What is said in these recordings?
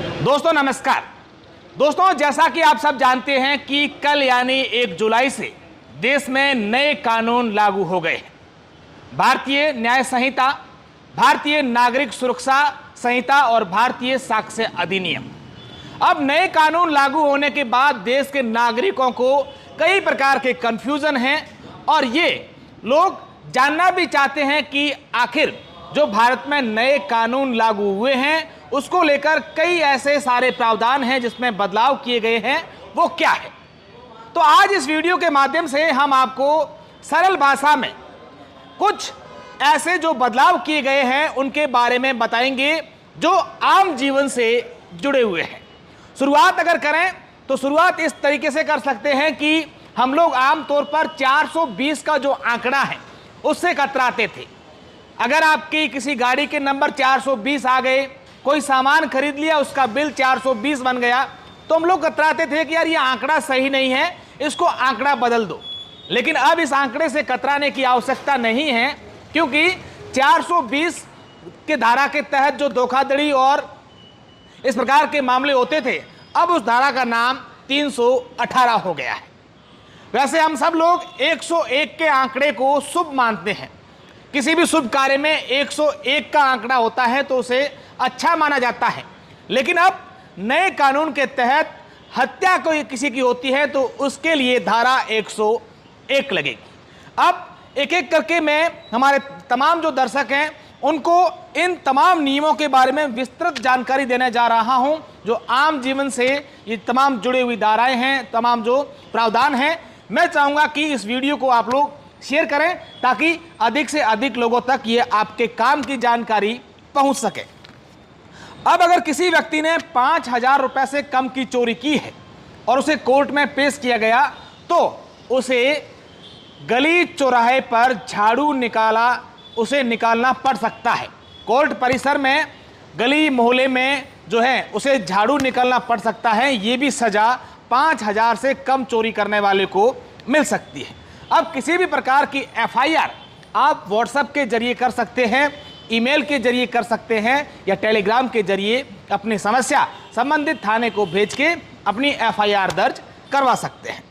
दोस्तों नमस्कार। दोस्तों जैसा कि आप सब जानते हैं कि कल यानी 1 जुलाई से देश में नए कानून लागू हो गए हैं। भारतीय न्याय संहिता, भारतीय नागरिक सुरक्षा संहिता और भारतीय साक्ष्य अधिनियम। अब नए कानून लागू होने के बाद देश के नागरिकों को कई प्रकार के कंफ्यूजन हैं और ये लोग जानना भी चाहते हैं कि आखिर जो भारत में नए कानून लागू हुए हैं उसको लेकर कई ऐसे सारे प्रावधान हैं जिसमें बदलाव किए गए हैं, वो क्या है। तो आज इस वीडियो के माध्यम से हम आपको सरल भाषा में कुछ ऐसे जो बदलाव किए गए हैं उनके बारे में बताएंगे जो आम जीवन से जुड़े हुए हैं। शुरुआत अगर करें तो शुरुआत इस तरीके से कर सकते हैं कि हम लोग आमतौर पर 420 का जो आंकड़ा है उससे कतराते थे। अगर आपकी किसी गाड़ी के नंबर 420 आ गए, कोई सामान खरीद लिया, उसका बिल 420 बन गया, तो हम लोग कतराते थे कि यार ये आंकड़ा सही नहीं है, इसको आंकड़ा बदल दो। लेकिन अब इस आंकड़े से कतराने की आवश्यकता नहीं है, क्योंकि 420 के धारा के तहत जो धोखाधड़ी और इस प्रकार के मामले होते थे, अब उस धारा का नाम 318 हो गया है। वैसे हम सब लोग 101 के आंकड़े को शुभ मानते हैं। किसी भी शुभ कार्य में 101 का आंकड़ा होता है तो उसे अच्छा माना जाता है। लेकिन अब नए कानून के तहत हत्या कोई किसी की होती है तो उसके लिए धारा 101 लगेगी। अब एक एक करके मैं हमारे तमाम जो दर्शक हैं उनको इन तमाम नियमों के बारे में विस्तृत जानकारी देने जा रहा हूं, जो आम जीवन से ये तमाम जुड़ी हुई धाराएं हैं, तमाम जो प्रावधान हैं। मैं चाहूँगा कि इस वीडियो को आप लोग शेयर करें ताकि अधिक से अधिक लोगों तक ये आपके काम की जानकारी पहुंच सके। अब अगर किसी व्यक्ति ने 5,000 रुपए से कम की चोरी की है और उसे कोर्ट में पेश किया गया तो उसे गली चौराहे पर झाड़ू निकालना पड़ सकता है। कोर्ट परिसर में गली मोहल्ले में जो है उसे झाड़ू निकालना पड़ सकता है। ये भी सजा 5,000 से कम चोरी करने वाले को मिल सकती है। अब किसी भी प्रकार की FIR आप व्हाट्सएप के जरिए कर सकते हैं, ईमेल के जरिए कर सकते हैं या टेलीग्राम के जरिए अपनी समस्या संबंधित थाने को भेज के अपनी FIR दर्ज करवा सकते हैं।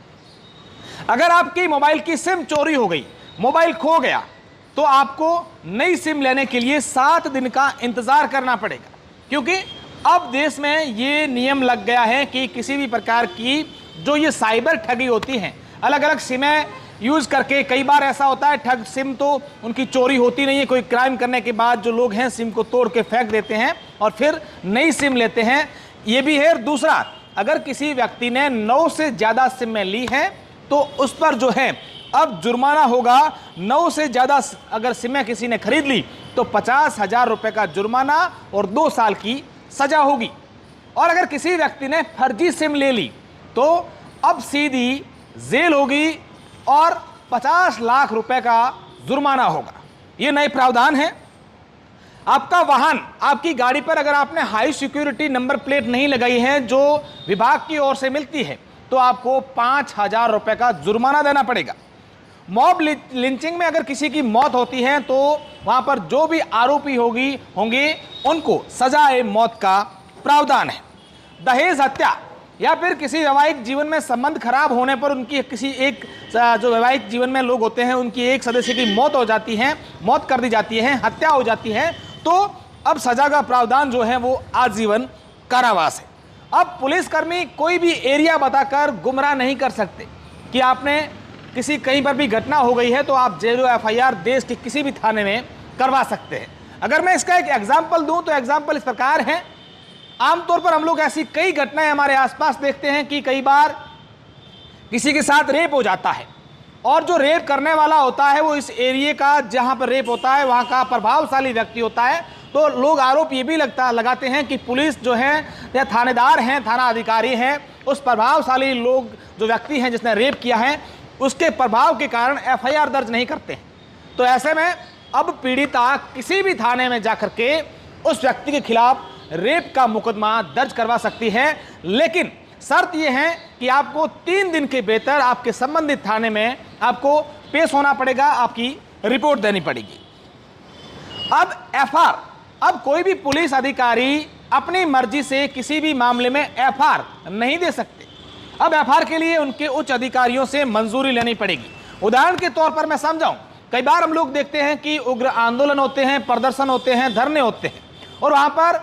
अगर आपकी मोबाइल की सिम चोरी हो गई, मोबाइल खो गया, तो आपको नई सिम लेने के लिए 7 दिन का इंतजार करना पड़ेगा, क्योंकि अब देश में ये नियम लग गया है कि किसी भी प्रकार की जो ये साइबर ठगी होती हैं, अलग अलग सिमें यूज़ करके, कई बार ऐसा होता है ठग सिम तो उनकी चोरी होती नहीं है, कोई क्राइम करने के बाद जो लोग हैं सिम को तोड़ के फेंक देते हैं और फिर नई सिम लेते हैं, ये भी है। दूसरा, अगर किसी व्यक्ति ने 9 से ज़्यादा सिमें ली हैं तो उस पर जो है अब जुर्माना होगा। 9 से ज़्यादा अगर सिमें किसी ने खरीद ली तो 50,000 रुपये का जुर्माना और 2 साल की सजा होगी। और अगर किसी व्यक्ति ने फर्जी सिम ले ली तो अब सीधी जेल होगी और 50 लाख रुपए का जुर्माना होगा। ये नए प्रावधान है। आपका वाहन, आपकी गाड़ी पर अगर आपने हाई सिक्योरिटी नंबर प्लेट नहीं लगाई है जो विभाग की ओर से मिलती है तो आपको 5,000 रुपए का जुर्माना देना पड़ेगा। मॉब लिंचिंग में अगर किसी की मौत होती है तो वहां पर जो भी आरोपी होंगे उनको सजाए मौत का प्रावधान है। दहेज हत्या या फिर किसी वैवाहिक जीवन में संबंध खराब होने पर उनकी किसी एक जो वैवाहिक जीवन में लोग होते हैं उनकी एक सदस्य की मौत हो जाती है, मौत कर दी जाती है, हत्या हो जाती है, तो अब सजा का प्रावधान जो है वो आजीवन कारावास है। अब पुलिसकर्मी कोई भी एरिया बताकर गुमराह नहीं कर सकते कि आपने कहीं पर भी घटना हो गई है तो आप जेरो FIR देश के किसी भी थाने में करवा सकते हैं। अगर मैं इसका एक एग्जाम्पल दूं तो एग्जाम्पल इस प्रकार है। आमतौर पर हम लोग ऐसी कई घटनाएं हमारे आसपास देखते हैं कि कई बार किसी के साथ रेप हो जाता है और जो रेप करने वाला होता है वो इस एरिया का, जहां पर रेप होता है वहां का प्रभावशाली व्यक्ति होता है। तो लोग आरोप ये भी लगाते हैं कि पुलिस जो है या थानेदार हैं, थाना अधिकारी हैं, उस प्रभावशाली लोग जो व्यक्ति हैं जिसने रेप किया है उसके प्रभाव के कारण FIR दर्ज नहीं करते हैं। तो ऐसे में अब पीड़िता किसी भी थाने में जाकर के उस व्यक्ति के खिलाफ रेप का मुकदमा दर्ज करवा सकती है। लेकिन शर्त यह है कि आपको 3 दिन के भीतर आपके संबंधित थाने में आपको पेश होना पड़ेगा, आपकी रिपोर्ट देनी पड़ेगी। अब FR, अब कोई भी पुलिस अधिकारी अपनी मर्जी से किसी भी मामले में एफआर नहीं दे सकते। अब एफआर के लिए उनके उच्च अधिकारियों से मंजूरी लेनी पड़ेगी। उदाहरण के तौर पर मैं समझाऊं, कई बार हम लोग देखते हैं कि उग्र आंदोलन होते हैं, प्रदर्शन होते हैं, धरने होते हैं, और वहां पर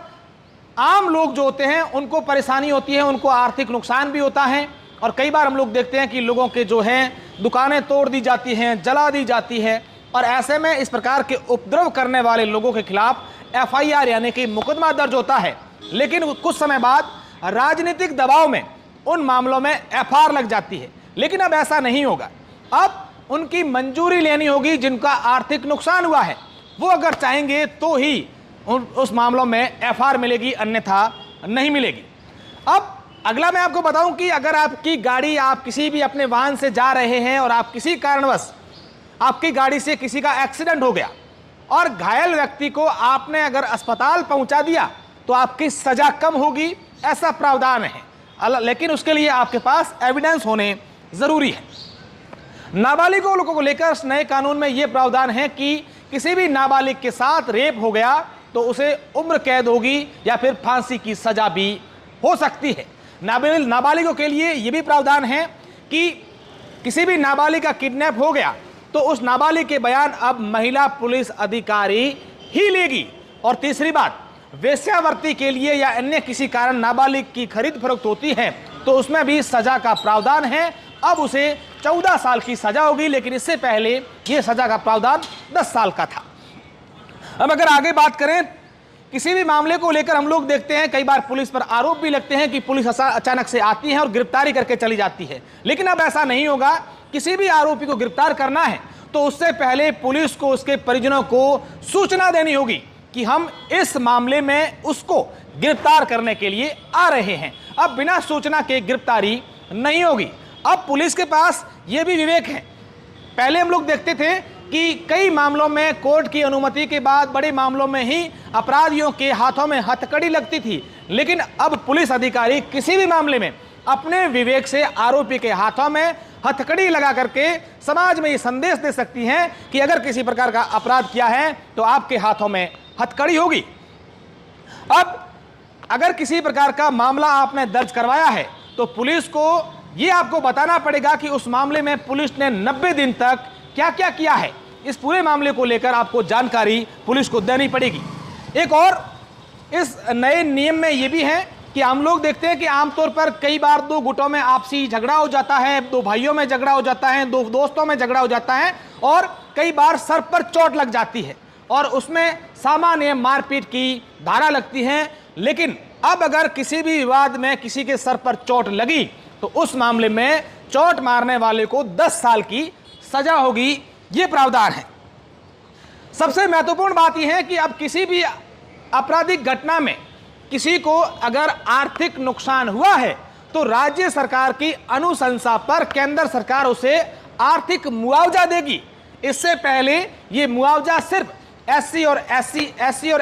आम लोग जो होते हैं उनको परेशानी होती है, उनको आर्थिक नुकसान भी होता है। और कई बार हम लोग देखते हैं कि लोगों के जो हैं दुकानें तोड़ दी जाती हैं, जला दी जाती है, और ऐसे में इस प्रकार के उपद्रव करने वाले लोगों के खिलाफ एफआईआर यानी कि मुकदमा दर्ज होता है। लेकिन कुछ समय बाद राजनीतिक दबाव में उन मामलों में एफआईआर लग जाती है। लेकिन अब ऐसा नहीं होगा, अब उनकी मंजूरी लेनी होगी। जिनका आर्थिक नुकसान हुआ है वो अगर चाहेंगे तो ही उस मामलों में एफआईआर मिलेगी, अन्यथा नहीं मिलेगी। अब अगला मैं आपको बताऊं कि अगर आपकी गाड़ी, आप किसी भी अपने वाहन से जा रहे हैं और आप किसी कारणवश आपकी गाड़ी से किसी का एक्सीडेंट हो गया और घायल व्यक्ति को आपने अगर अस्पताल पहुंचा दिया तो आपकी सजा कम होगी, ऐसा प्रावधान है। लेकिन उसके लिए आपके पास एविडेंस होने जरूरी है। नाबालिगों लोगों को लेकर नए कानून में यह प्रावधान है कि किसी भी नाबालिग के साथ रेप हो गया तो उसे उम्र कैद होगी या फिर फांसी की सजा भी हो सकती है। नाबालिगों के लिए यह भी प्रावधान है कि किसी भी नाबालिग का किडनैप हो गया तो उस नाबालिग के बयान अब महिला पुलिस अधिकारी ही लेगी। और तीसरी बात, वेश्यावृत्ति के लिए या अन्य किसी कारण नाबालिग की खरीद फरोख्त होती है तो उसमें भी सजा का प्रावधान है। अब उसे 14 साल की सजा होगी, लेकिन इससे पहले यह सजा का प्रावधान 10 साल का था। अब अगर आगे बात करें, किसी भी मामले को लेकर हम लोग देखते हैं कई बार पुलिस पर आरोप भी लगते हैं कि पुलिस अचानक से आती है और गिरफ्तारी करके चली जाती है। लेकिन अब ऐसा नहीं होगा। किसी भी आरोपी को गिरफ्तार करना है तो उससे पहले पुलिस को उसके परिजनों को सूचना देनी होगी कि हम इस मामले में उसको गिरफ्तार करने के लिए आ रहे हैं। अब बिना सूचना के गिरफ्तारी नहीं होगी। अब पुलिस के पास यह भी विवेक है। पहले हम लोग देखते थे कि कई मामलों में कोर्ट की अनुमति के बाद बड़े मामलों में ही अपराधियों के हाथों में हथकड़ी लगती थी। लेकिन अब पुलिस अधिकारी किसी भी मामले में अपने विवेक से आरोपी के हाथों में हथकड़ी लगा करके समाज में ये संदेश दे सकती हैं कि अगर किसी प्रकार का अपराध किया है तो आपके हाथों में हथकड़ी होगी। अब अगर किसी प्रकार का मामला आपने दर्ज करवाया है तो पुलिस को यह आपको बताना पड़ेगा कि उस मामले में पुलिस ने 90 दिन तक क्या क्या किया है। इस पूरे मामले को लेकर आपको जानकारी पुलिस को देनी पड़ेगी। एक और इस नए नियम में यह भी है कि हम लोग देखते हैं कि आमतौर पर कई बार दो गुटों में आपसी झगड़ा हो जाता है, दो भाइयों में झगड़ा हो जाता है, दो दोस्तों में झगड़ा हो जाता है, और कई बार सर पर चोट लग जाती है और उसमें सामान्य मारपीट की धारा लगती है। लेकिन अब अगर किसी भी विवाद में किसी के सर पर चोट लगी तो उस मामले में चोट मारने वाले को 10 साल की सजा होगी। यह प्रावधान है। सबसे महत्वपूर्ण बात यह है कि अब किसी भी आपराधिक घटना में किसी को अगर आर्थिक नुकसान हुआ है तो राज्य सरकार की अनुशंसा पर केंद्र सरकार उसे आर्थिक मुआवजा देगी। इससे पहले यह मुआवजा सिर्फ एससी और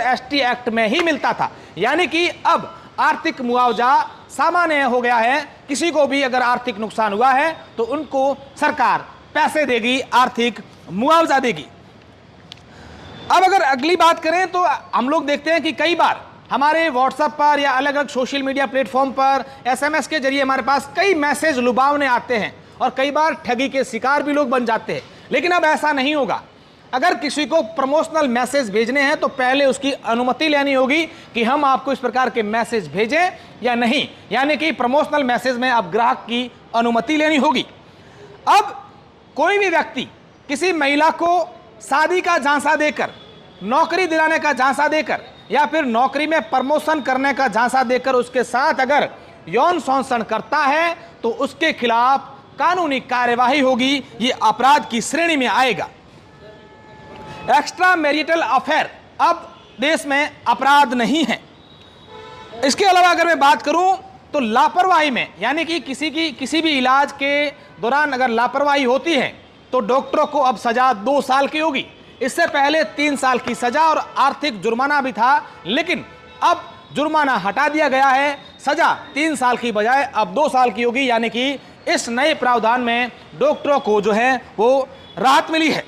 एसटी एक्ट में ही मिलता था, यानी कि अब आर्थिक मुआवजा सामान्य हो गया है। किसी को भी अगर आर्थिक नुकसान हुआ है तो उनको सरकार पैसे देगी, आर्थिक मुआवजा देगी। अब अगर अगली बात करें तो हम लोग देखते हैं कि कई बार हमारे व्हाट्सएप पर या अलग अलग सोशल मीडिया प्लेटफॉर्म पर एसएमएस के जरिए हमारे पास कई मैसेज लुभावने आते हैं और कई बार ठगी के शिकार भी लोग बन जाते हैं। लेकिन अब ऐसा नहीं होगा। अगर किसी को प्रमोशनल मैसेज भेजने हैं तो पहले उसकी अनुमति लेनी होगी कि हम आपको इस प्रकार के मैसेज भेजें या नहीं, यानी कि प्रमोशनल मैसेज में अब ग्राहक की अनुमति लेनी होगी। अब कोई भी व्यक्ति किसी महिला को शादी का झांसा देकर, नौकरी दिलाने का झांसा देकर या फिर नौकरी में प्रमोशन करने का झांसा देकर उसके साथ अगर यौन शोषण करता है तो उसके खिलाफ कानूनी कार्यवाही होगी। ये अपराध की श्रेणी में आएगा। एक्स्ट्रा मैरिटल अफेयर अब देश में अपराध नहीं है। इसके अलावा अगर मैं बात करूं तो लापरवाही में, यानी कि किसी भी इलाज के दौरान अगर लापरवाही होती है तो डॉक्टरों को अब सजा 2 साल की होगी। इससे पहले 3 साल की सजा और आर्थिक जुर्माना भी था, लेकिन अब जुर्माना हटा दिया गया है। सजा 3 साल की बजाय अब 2 साल की होगी, यानी कि इस नए प्रावधान में डॉक्टरों को जो है वो राहत मिली है।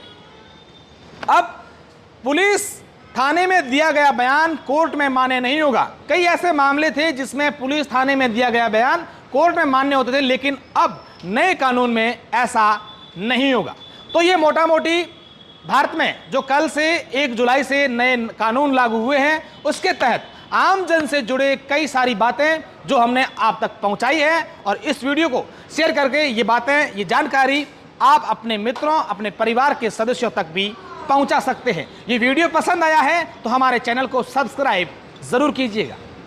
अब पुलिस थाने में दिया गया बयान कोर्ट में मान्य नहीं होगा। कई ऐसे मामले थे जिसमें पुलिस थाने में दिया गया बयान कोर्ट में मान्य होते थे, लेकिन अब नए कानून में ऐसा नहीं होगा। तो ये मोटा मोटी भारत में जो कल से 1 जुलाई से नए कानून लागू हुए हैं, उसके तहत आम जन से जुड़े कई सारी बातें जो हमने आप तक पहुंचाई है, और इस वीडियो को शेयर करके ये बातें, ये जानकारी आप अपने मित्रों, अपने परिवार के सदस्यों तक भी पहुंचा सकते हैं। ये वीडियो पसंद आया है तो हमारे चैनल को सब्सक्राइब जरूर कीजिएगा।